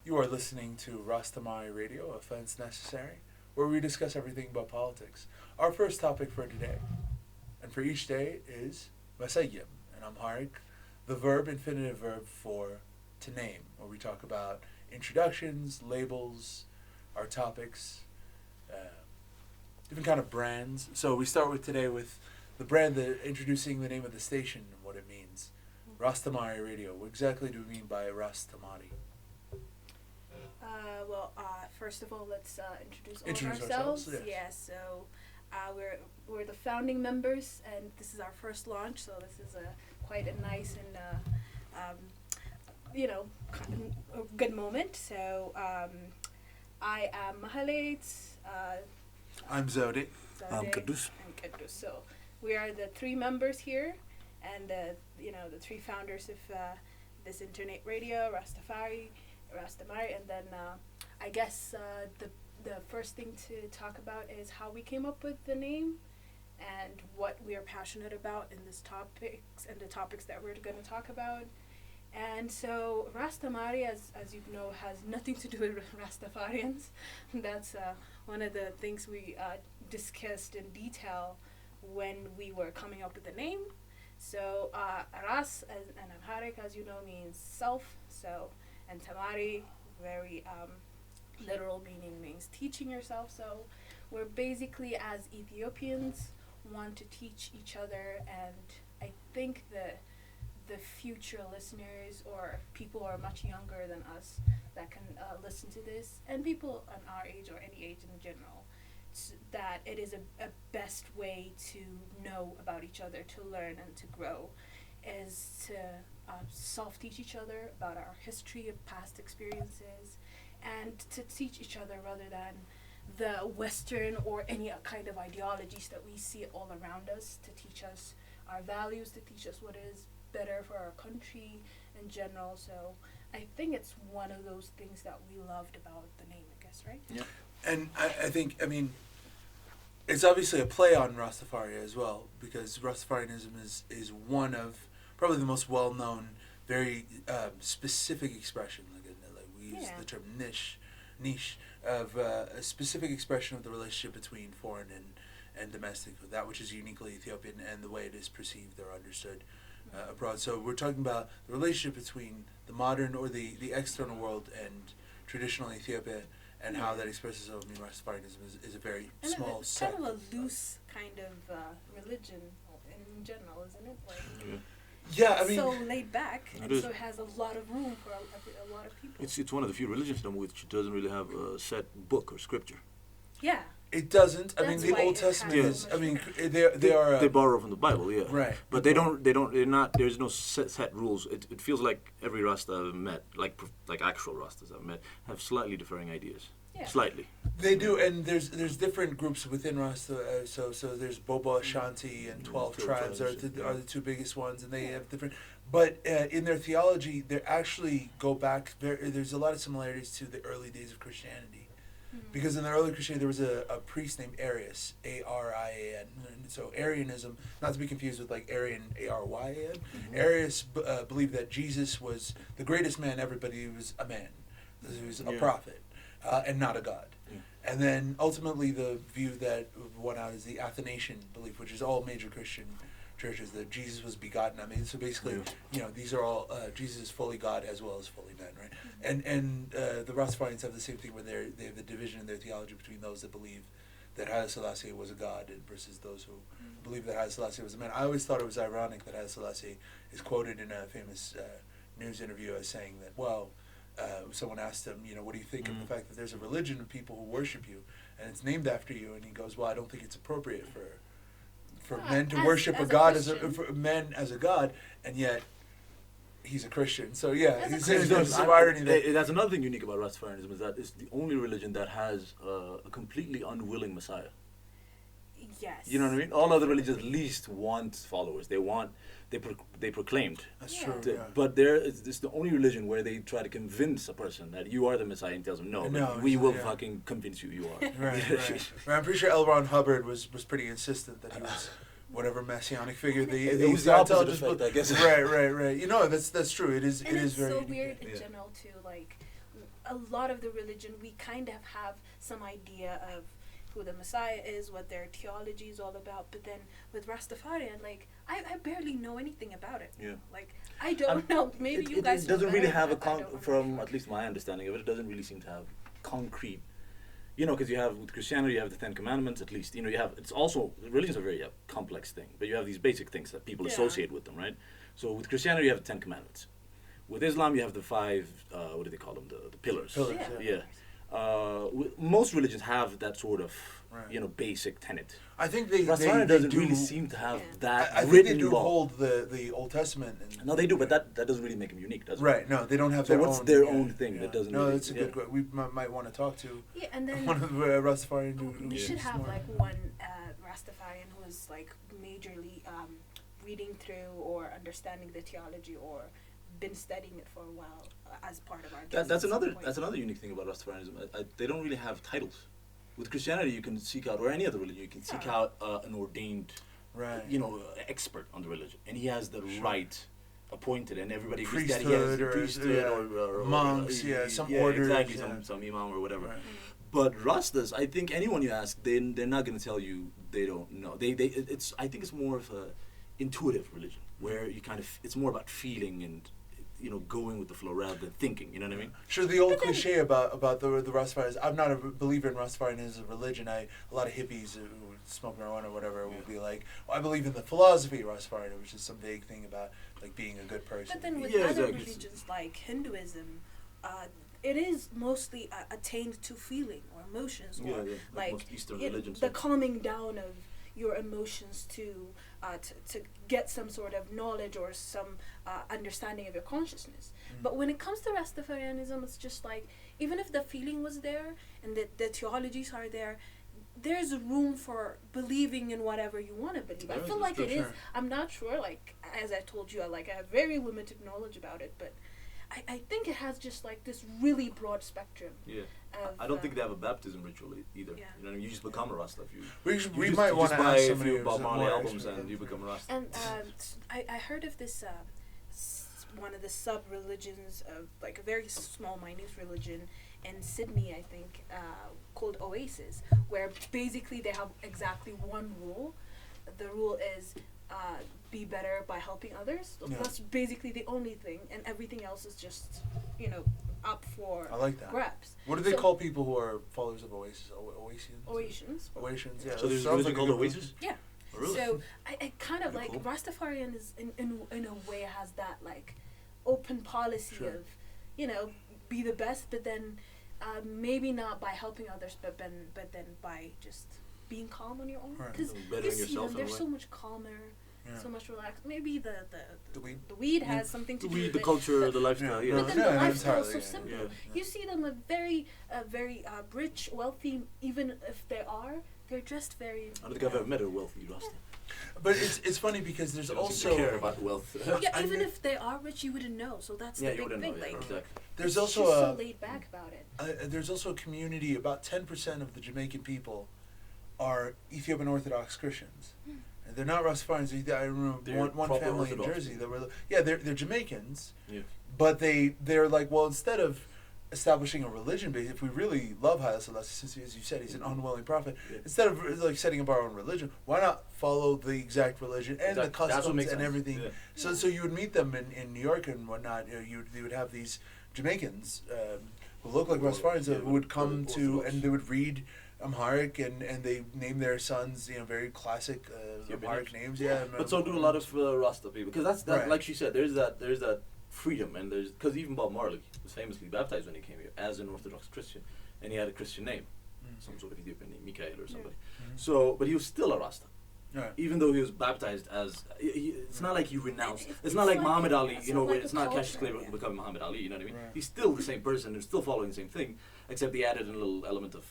You are listening to Ras Temari Radio, Offense Necessary, where we discuss everything about politics. Our first topic for today, and for each day, is Meseyem, in Amharic, the infinitive verb for to name, where we talk about introductions, labels, our topics, different kind of brands. So we start with today with the brand, introducing the name of the station and what it means. Ras Temari Radio. What exactly do we mean by Ras Temari? First of all, let's introduce ourselves. Yes. So we're the founding members, and this is our first launch. So this is quite a nice and a good moment. So I am Mahalet. I'm Zodi. I'm Kadus. So we are the three members here, and the three founders of this internet radio, Ras Temari, and then I guess the first thing to talk about is how we came up with the name and what we are passionate about in this topics and the topics that we're going to talk about. And so Ras Temari, as you know, has nothing to do with Rastafarians. That's one of the things we discussed in detail when we were coming up with the name. So Ras and Amharic, as you know, means self. So and Temari, very literal meaning, means teaching yourself. So we're basically, as Ethiopians, want to teach each other, and I think the future listeners or people who are much younger than us that can listen to this, and people on our age or any age in general, that it is a best way to know about each other, to learn and to grow, is to self-teach each other about our history of past experiences, and to teach each other rather than the Western or any kind of ideologies that we see all around us, to teach us our values, to teach us what is better for our country in general. So I think it's one of those things that we loved about the name, I guess, right? Yeah. And I think, it's obviously a play on Rastafari as well, because Rastafarianism is one of probably the most well-known, very specific expression. Like we use the term niche of a specific expression of the relationship between foreign and domestic, that which is uniquely Ethiopian and the way it is perceived or understood abroad. So we're talking about the relationship between the modern or the external world and traditional Ethiopia, and how that expresses itself. Rastafarianism is a very small it's set. kind of a loose kind of religion in general, isn't it? Like, yeah, so laid back, and is. so it has a lot of room for a lot of people. It's one of the few religions which doesn't really have a set book or scripture. Yeah. It doesn't. That's The why Old it Testament has is. so much They are. They borrow from the Bible, yeah. Right. But they're not. There's no set rules. It feels like every Rasta I've met, like actual Rastas I've met, have slightly differing ideas. Yeah. Slightly. They do, and there's different groups within Rasta. So there's Bobo, Ashanti, and 12 tribes are the two biggest ones, and they have different. But in their theology, they actually go back. There's a lot of similarities to the early days of Christianity. Because in the early Christianity, there was a priest named Arius, Arian. So Arianism, not to be confused with like Arian, Aryan. Arius believed that Jesus was the greatest man ever, but he was a man. He was a prophet, and not a god. Yeah. And then ultimately the view that won out is the Athanasian belief, which is all major Christian churches, that Jesus was begotten. So basically, these are all Jesus is fully God as well as fully man, right? And the Rastafarians have the same thing, where they have the division in their theology between those that believe that Haile Selassie was a god versus those who believe that Haile Selassie was a man. I always thought it was ironic that Haile Selassie is quoted in a famous news interview as saying that, someone asked him, what do you think of the fact that there's a religion of people who worship you and it's named after you? And he goes, well, I don't think it's appropriate for men to worship a god for men as a god, and yet he's a Christian. So there's some irony there. That's another thing unique about Rastafarianism, is that it's the only religion that has a completely unwilling Messiah. Yes. You know what I mean? All other religions at least want followers. They proclaimed. That's true. But it's the only religion where they try to convince a person that you are the Messiah, and tells them we will fucking convince you are. Right. I'm pretty sure L. Ron Hubbard was pretty insistent that he was whatever messianic figure it was the opposite effect, I guess. Right. That's true. It is very so weird in general too. Like a lot of the religion, we kind of have some idea of who the Messiah is, what their theology is all about. But then with Rastafarian, like, I barely know anything about it. Yeah. Like, I don't know. Maybe you guys it doesn't know really better, have but I don't from know. at least my understanding of it, it doesn't really seem to have concrete. You know, because you have with Christianity, you have the Ten Commandments. At least, you know, you have. It's also religion's a very complex thing, but you have these basic things that people associate with them, right? So with Christianity, you have the Ten Commandments. With Islam, you have the five. What do they call them? The pillars. Pillars, Yeah. Most religions have that sort of, you know, basic tenet. I think they doesn't do, really seem to have that I think written they do law. hold the Old Testament. And, No, they do, but that doesn't really make them unique, does it? Right. No, they don't have So their what's own. their own thing that doesn't? No, really, that's a good question. We might want to talk to Yeah, and then one of the Rastafarian. we should have like one Rastafarian who is like majorly reading through or understanding the theology or been studying it for a while as part of our. That's another unique thing about Rastafarianism. They don't really have titles. With Christianity, you can seek out, or any other religion, you can seek out an ordained, you know, expert on the religion, and he has the right appointed, and everybody agrees that he has a priesthood or monks, some orders, exactly, some imam or whatever. Right. But Rastas, I think anyone you ask, they're not going to tell you they don't know. I think it's more of a intuitive religion where you kind of, it's more about feeling and, you know, going with the flow rather than thinking. You know what I mean? Sure. The old cliche about the Rastafarians. I'm not a believer in Rastafarianism as a religion. A lot of hippies who smoke marijuana or whatever will be like, well, I believe in the philosophy of Rastafarianism, which is some vague thing about like being a good person. But then with other religions like Hinduism, it is mostly attained to feeling or emotions, or like most Eastern religions. The calming down of your emotions to get some sort of knowledge or some understanding of your consciousness. But when it comes to Rastafarianism, it's just like, even if the feeling was there and the theologies are there, there's room for believing in whatever you want to believe. I feel like it is. I'm not sure. Like, as I told you, I have very limited knowledge about it, but I think it has just like this really broad spectrum. Yeah. I don't think they have a baptism ritual either. Yeah. You know, you just become a Rasta. We might want to ask somebody a few Bob Marley albums and you become a Rasta. And I heard of this one of the sub-religions of like a very small, minute religion in Sydney, I think, called Oasis, where basically they have exactly one rule. The rule is be better by helping others. Yeah. That's basically the only thing, and everything else is just, you know, up for grabs. What do they call people who are followers of Oasis? Oasians? Oasians, yeah. So there's a religion called Oasis? Yeah. Oh, really? So I kind of like, Rastafarian is in a way has that like open policy of, you know, be the best, but then maybe not by helping others, but then by just being calm on your own. Because you see them, they're so much calmer. Yeah. So much relaxed. Maybe the weed has something to do with the culture, the lifestyle. But then the lifestyle is so simple. Yeah. You see them very rich, wealthy. Even if they're dressed very. I don't think I've ever met a wealthy Rasta. But it's funny because there's also care about wealth. Yeah, even if they are rich, you wouldn't know. So that's the big thing. Know, exactly. There's also just so laid back about it. There's also a community. About 10% of the Jamaican people are Ethiopian Orthodox Christians. They're not Rastafarians. I remember one family in Jersey that were they're Jamaicans, but they're like, well, instead of establishing a religion base, if we really love Haile Selassie, since as you said he's an unwilling prophet, instead of like setting up our own religion, why not follow the exact religion and the customs and everything? Yeah. So you would meet them in New York and whatnot. You would have these Jamaicans who look like Rastafarians who would come to and they would read Amharic and they name their sons, you know, very classic Amharic names. Yeah. But so do a lot of Rasta people, because that's like she said. There's that freedom, and because even Bob Marley was famously baptized when he came here as an Orthodox Christian, and he had a Christian name, some sort of Ethiopian name, Mikael or somebody. So, but he was still a Rasta. Right. Even though he was baptized as, it's not like he renounced. It's not like Muhammad Ali, you know, where it's not Cassius Clay becoming Muhammad Ali, you know what I mean? Right. He's still the same person, and still following the same thing, except he added a little element of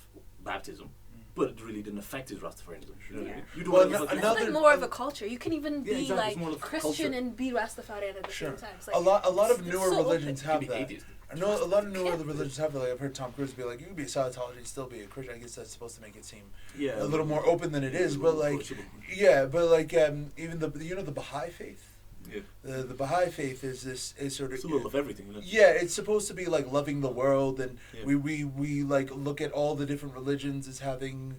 baptism, but it really didn't affect his Rastafarianism. You know what I mean? You do it's like more of a culture. You can even be like Christian and be Rastafarian at the same time. It's like a lot of newer religions have that. Atheist. I know a lot of newer religions have that. Like I've heard Tom Cruise be like, you can be a Scientologist and still be a Christian. I guess that's supposed to make it seem a little more open than it is. But like, even the the Baha'i faith. The Baha'i faith is sort of... It's a little of everything, isn't it? Yeah, it's supposed to be like loving the world, and Yeah. we like look at all the different religions as having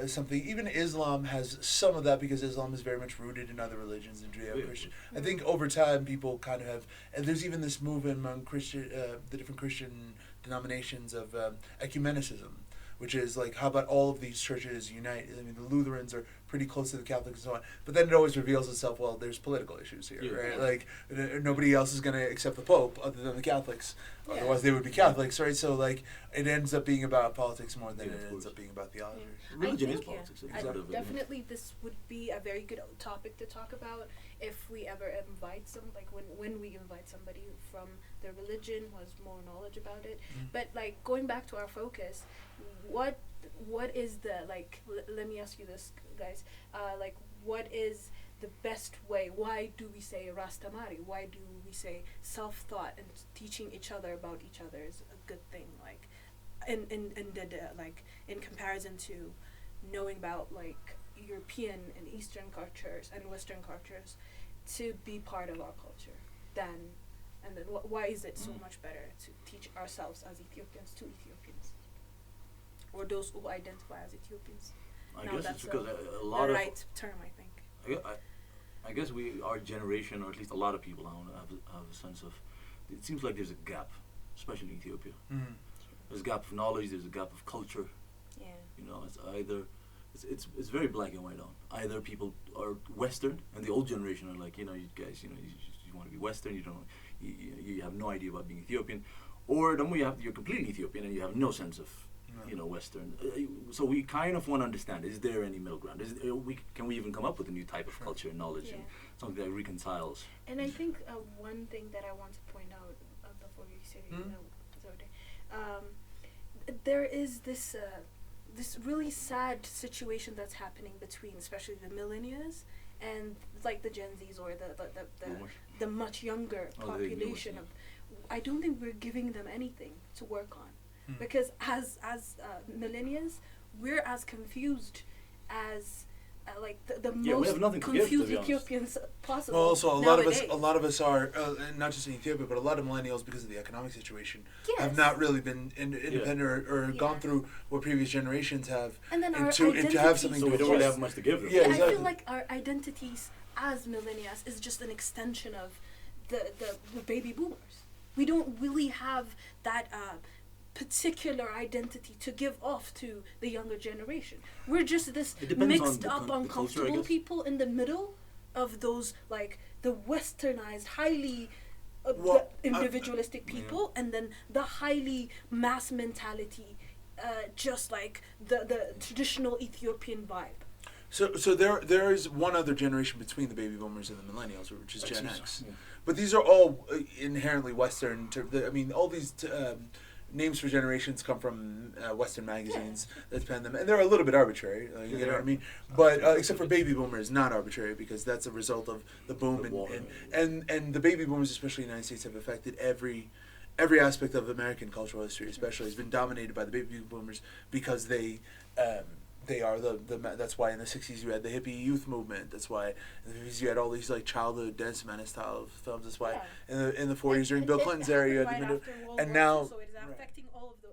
something. Even Islam has some of that because Islam is very much rooted in other religions and Judeo-Christian. I think over time people kind of have, and there's even this movement among the different Christian denominations of ecumenicism, which is like, how about all of these churches unite? I mean, the Lutherans are pretty close to the Catholics and so on, but then it always reveals itself, well, there's political issues here, right? Like, nobody else is going to accept the Pope other than the Catholics, otherwise they would be Catholics, right? So, like, it ends up being about politics more than it ends up being about theology. Religion is politics. Definitely, this would be a very good topic to talk about if we ever invite when we invite somebody from their religion who has more knowledge about it. But, like, going back to our focus, what is the, like, let me ask you this, guys, like, what is the best way? Why do we say Ras Temari? Why do we say self-thought and teaching each other about each other is a good thing? Like, in comparison to knowing about, like, European and Eastern cultures and Western cultures to be part of our culture, and then why is it so much better to teach ourselves as Ethiopians to Ethiopians, or those who identify as Ethiopians? I No, guess that's it's because a lot the of right term, I think. I guess our generation, or at least a lot of people now, have a sense of, it seems like there's a gap, especially in Ethiopia. There's a gap of knowledge, there's a gap of culture. Yeah. You know, it's either, it's very black and white on. Either people are Western, and the old generation are like, you know, you guys, you know, you want to be Western, you have no idea about being Ethiopian, or then you're completely Ethiopian and you have no sense of, you know, Western. So we kind of want to understand, is there any middle ground? Can we even come up with a new type of culture and knowledge and something that reconciles? And I think one thing that I want to point out before you say there is this really sad situation that's happening between, especially the millennials and like the Gen Zs or the much younger population. I don't think we're giving them anything to work on. Because as millennials, we're as confused as like the most confused Ethiopians possible. Well, also nowadays. a lot of us are not just in Ethiopia, but a lot of millennials, because of the economic situation, have not really been independent or gone through what previous generations have. And then to have something. So we don't really have much to give them. Yeah, exactly. I feel like our identities as millennials is just an extension of the baby boomers. We don't really have that particular identity to give off to the younger generation. We're just this mixed up, uncomfortable people in the middle of those, like, the westernized, highly individualistic people, and then the highly mass mentality, just like the traditional Ethiopian vibe. So there is one other generation between the baby boomers and the millennials, which is Gen X. Yeah. But these are all inherently Western. I mean, all these names for generations come from Western magazines that pen them, and they're a little bit arbitrary. You know what I mean? But except for baby boomers, not arbitrary, because that's a result of the boom and the baby boomers, especially in the United States, have affected every aspect of American cultural history. Especially, has been dominated by the baby boomers because they are that's why in the 60s you had the hippie youth movement. That's why in the 50s you had all these like childhood dance menace style films. That's why in the 40s during Bill Clinton's era you had and now so it is affecting all of the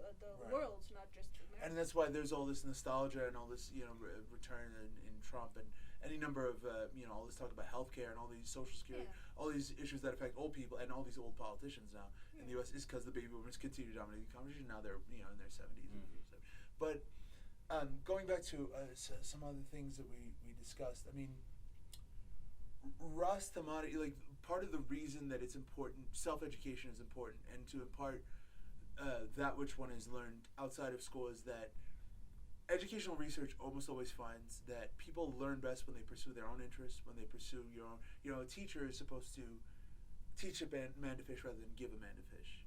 world, not just America. And that's why there's all this nostalgia and all this, you know, return in Trump and any number of you know, all this talk about healthcare and all these social security, all these issues that affect old people and all these old politicians now in the U.S. is because the baby boomers continue to dominate the conversation. Now they're, you know, in their 70s. But going back to some other things that we discussed, I mean, Ras Temari, like, part of the reason that it's important, self-education is important, and to impart that which one has learned outside of school is that educational research almost always finds that people learn best when they pursue their own interests, when they pursue your own, you know, a teacher is supposed to teach a man to fish rather than give a man to fish.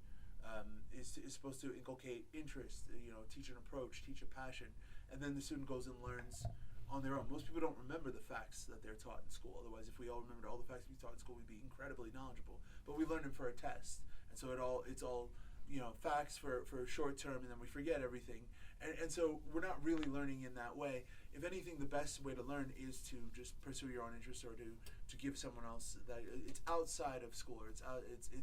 Is supposed to inculcate interest, you know, teach an approach, teach a passion, and then the student goes and learns on their own. Most people don't remember the facts that they're taught in school. Otherwise, if we all remembered all the facts we taught in school, we'd be incredibly knowledgeable. But we learn them for a test, and so it's all facts for short term, and then we forget everything. And so we're not really learning in that way. If anything, the best way to learn is to just pursue your own interests, or to give someone else that. It's outside of school, or it's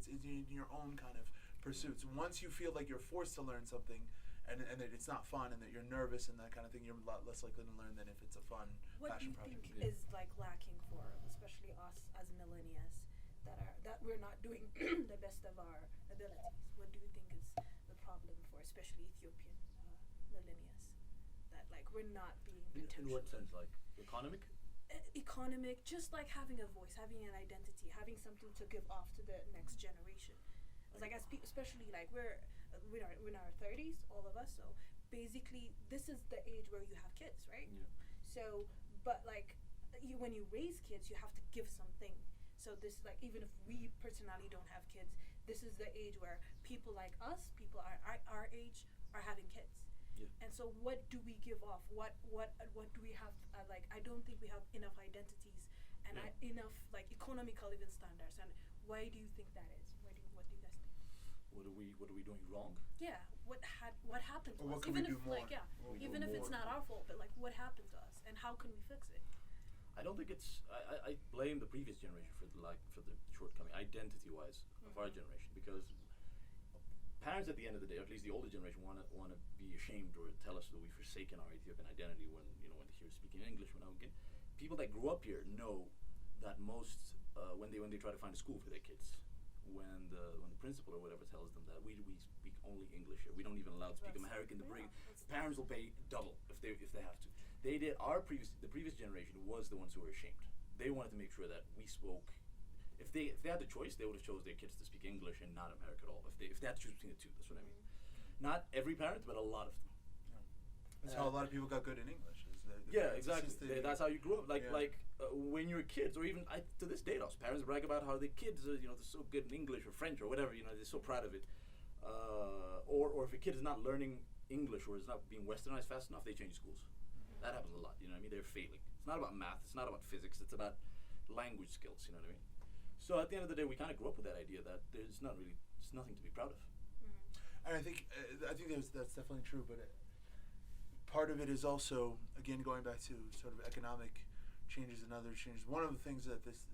in your own kind of pursuits. Once you feel like you're forced to learn something, and that it's not fun, and that you're nervous and that kind of thing, you're a lot less likely to learn than if it's a fun passion project. What do you think is like lacking for, especially us as millennials, that we're not doing the best of our abilities? What do you think is the problem for, especially Ethiopian millennials, that like we're not being intentional? In what sense, like economic? Economic, just like having a voice, having an identity, having something to give off to the next generation. It's like, especially like we're in our 30s, all of us. So basically, this is the age where you have kids, right? Yeah. So, but like, when you raise kids, you have to give something. So this is like, even if we personally don't have kids, this is the age where people like us, people our age, are having kids. Yeah. And so, what do we give off? What do we have? Like, I don't think we have enough identities and enough like economical even standards. And why do you think that is? What do you guys think? What are we doing wrong? Yeah. What happened to Or us? what can Even we if do more? even if it's not our fault, but like, what happened to us, and how can we fix it? I don't think it's. I blame the previous generation for the shortcoming, identity-wise, of our generation, because parents at the end of the day, or at least the older generation, want to be ashamed or tell us that we've forsaken our Ethiopian identity when they hear speaking English. People that grew up here know that most when they try to find a school for their kids, when the principal or whatever tells them that we speak only English here, we don't even allow to speak Amharic in the brig, parents will pay double if they have to. They did. The previous generation was the ones who were ashamed. They wanted to make sure that we spoke. If they had the choice, they would have chose their kids to speak English and not Amharic at all. If they had to choose between the two, that's what I mean. Not every parent, but a lot of them. That's how a lot of people got good in English. Exactly. That's how you grew up. When you're kids, or even to this day, those parents brag about how their kids are, they're so good in English or French or whatever. They're so proud of it. Or if a kid is not learning English or is not being westernized fast enough, they change schools. That happens a lot. They're failing. It's not about math. It's not about physics. It's about language skills. You know what I mean? So at the end of the day, we kind of grew up with that idea that there's nothing to be proud of. And I think that's definitely true, but part of it is also, again, going back to sort of economic changes and other changes. One of the things that this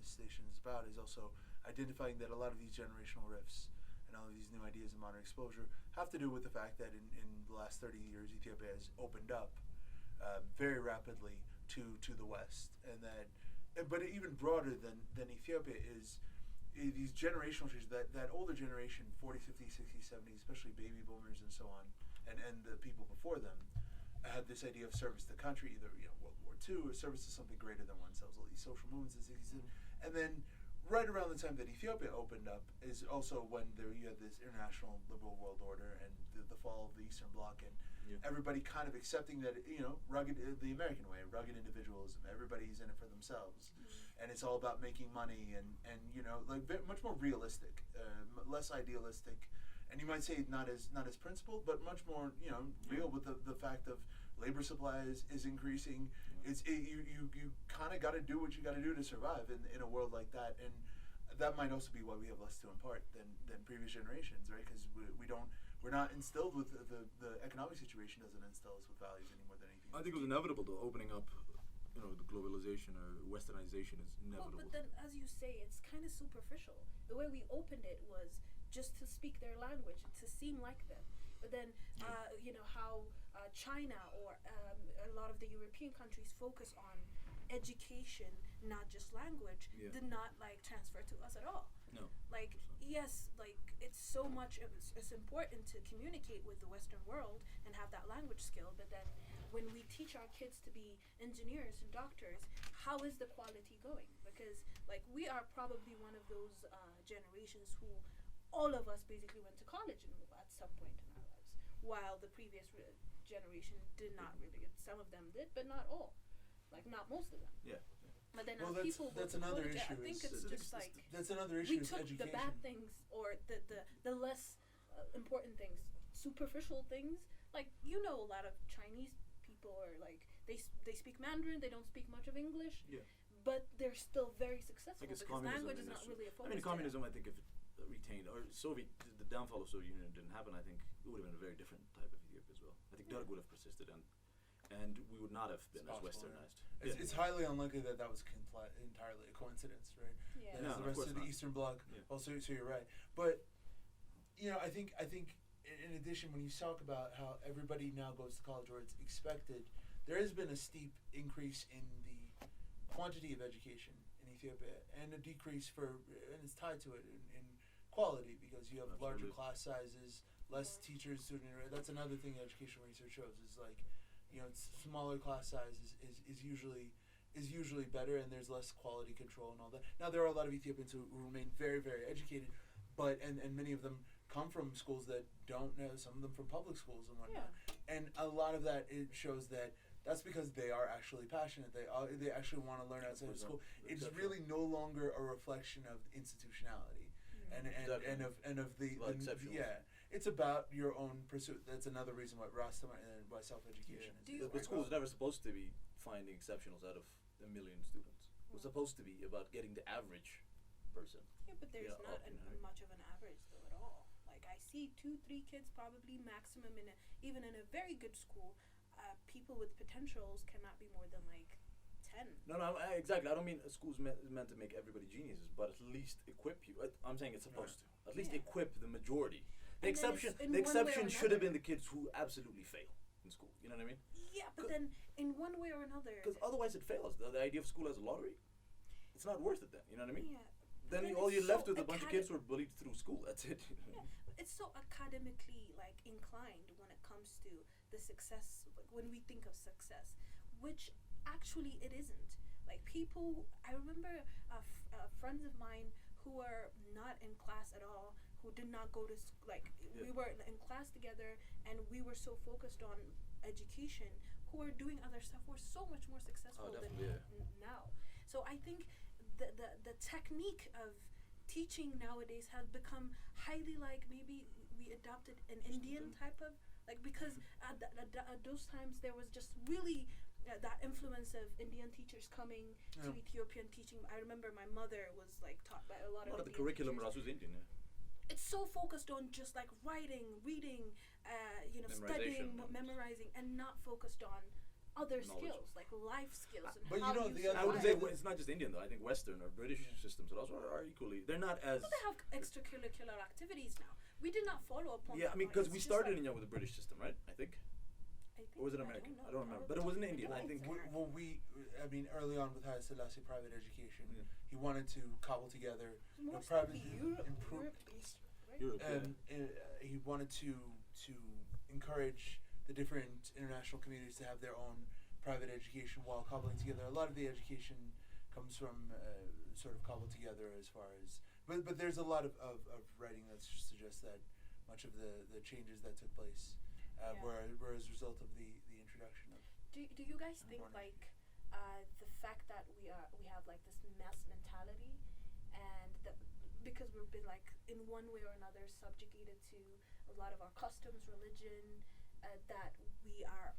station is about is also identifying that a lot of these generational rifts and all of these new ideas of modern exposure have to do with the fact that in the last 30 years, Ethiopia has opened up very rapidly to the West, and that. But even broader than Ethiopia is these generational changes, that older generation, 40, 50, 60, 70, especially baby boomers and so on, and the people before them, had this idea of service to the country, either World War II or service to something greater than oneself, all these social movements in the 60s. And then right around the time that Ethiopia opened up is also when you had this international liberal world order and the fall of the Eastern Bloc, and everybody kind of accepting that, rugged, the American way, rugged individualism, everybody's in it for themselves. And it's all about making money and much more realistic, less idealistic. And you might say not as principled, but much more, real with the fact of labor supply is increasing. You kind of got to do what you got to do to survive in a world like that, and that might also be why we have less to impart than previous generations, right? Because we're not instilled with the economic situation doesn't instill us with values any more than anything. I think it was inevitable, though, opening up. The globalization or westernization is inevitable. Well, but then, as you say, it's kind of superficial. The way we opened it was just to speak their language, to seem like them. But then, how China or a lot of the European countries focus on education, not just language, did not transfer to us at all. No. Yes, it's so much, it's important to communicate with the Western world and have that language skill, but then when we teach our kids to be engineers and doctors, how is the quality going? Because we are probably one of those generations who all of us basically went to college at some point in our lives, while the previous generation did not really. Some of them did, but not all. Not most of them. Yeah. But then that's another issue. I think it's just that's another issue. We took education. the bad things or the less important things, superficial things. A lot of Chinese people are they speak Mandarin. They don't speak much of English. Yeah. But they're still very successful because communism, language is not really a focus. Communism, I think, if retained, or the downfall of Soviet Union didn't happen, I think it would have been a very different type of Ethiopia as well. I think Derg would have persisted, and we would not have been as westernized. It's highly unlikely that was entirely a coincidence, right? Yeah. No, the rest of the Eastern Bloc. Yeah. Well, so you're right, but I think in addition, when you talk about how everybody now goes to college or it's expected, there has been a steep increase in the quantity of education in Ethiopia and a decrease and it's tied to it in quality because you have larger class sizes, less teachers, student. That's another thing educational research shows is like, smaller class size is usually better and there's less quality control and all that. Now there are a lot of Ethiopians who remain very, very educated, but and many of them come from schools that don't know, some of them from public schools and whatnot. Yeah. And a lot of that, it shows that's because they are actually passionate. They actually want to learn outside of school. It's really no longer a reflection of institutionality and of the it's about your own pursuit. That's another reason why Ras Temari and why self-education is. But school is never supposed to be finding exceptionals out of a million students. It's supposed to be about getting the average person. Yeah, but there's not much of an average though at all. Like I see 2-3 kids probably maximum even in a very good school. People with potentials cannot be more than like 10. No, exactly. I don't mean a school's meant to make everybody geniuses, but at least equip you. I'm saying it's supposed to. At least equip the majority. The exception should have been the kids who absolutely fail in school. You know what I mean? Yeah, but then in one way or another. Because otherwise it fails. The idea of school as a lottery, it's not worth it then. You know what I mean? Yeah. Then all you're left with a bunch of kids who are bullied through school. That's it. Yeah, it's so academically inclined when it comes to the success. When we think of success, which actually it isn't. Like people, I remember friends of mine who were not in class at all, who did not go to we were in class together, and we were so focused on education. Who are doing other stuff were so much more successful than now. So I think the technique of teaching nowadays has become highly maybe we adopted an Indian type of because at those times there was just really that influence of Indian teachers coming to Ethiopian teaching. I remember my mother was taught by a lot of the curriculum was Indian. It's so focused on just writing, reading, studying, memorizing, and not focused on other skills, life skills. And but how I would say it's not just Indian though. I think Western or British systems also are equally. They're not as. But they have extracurricular activities now. We did not follow upon. Yeah, I mean, because we started in with the British system, right? I think. Or was it American? I don't remember. But it wasn't Indian, I think. Early on with Haile Selassie private education, he wanted to cobble together a private Europe, and he wanted to encourage the different international communities to have their own private education while cobbling together. A lot of the education comes from sort of cobbled together as far as... But there's a lot of writing that suggests that much of the changes that took place were as a result of the introduction of... Do you guys think the fact that we have this mass mentality and because we've been in one way or another subjugated to a lot of our customs, religion, that we are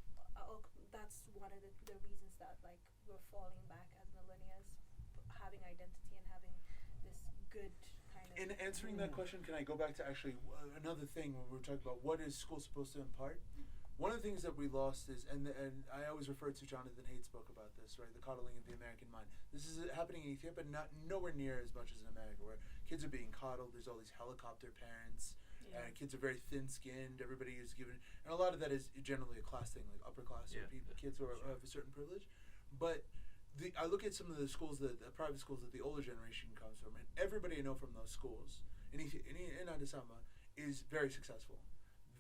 that's one of the reasons that we're falling back as millennials, having identity and having this good kind of... In answering that question, can I go back to actually another thing when we were talking about what is school supposed to impart? One of the things that we lost is, and I always refer to Jonathan Haidt's book about this, right? The coddling of the American mind. This is happening in Ethiopia, but nowhere near as much as in America, where kids are being coddled. There's all these helicopter parents. Kids are very thin-skinned. Everybody is given, and a lot of that is generally a class thing, upper class or kids who have a certain privilege. But I look at some of the schools, the private schools that the older generation comes from, and everybody I know from those schools in Addis Ababa is very successful.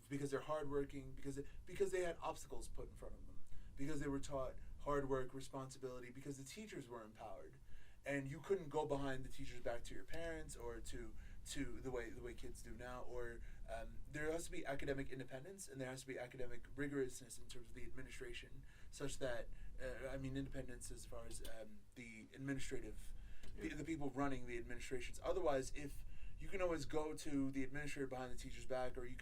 Because they're hardworking, because they had obstacles put in front of them, because they were taught hard work, responsibility, because the teachers were empowered, and you couldn't go behind the teachers back to your parents or to the way kids do now. Or there has to be academic independence, and there has to be academic rigorousness in terms of the administration, such that independence as far as the administrative, the people running the administrations. Otherwise, if you can always go to the administrator behind the teacher's back, or you can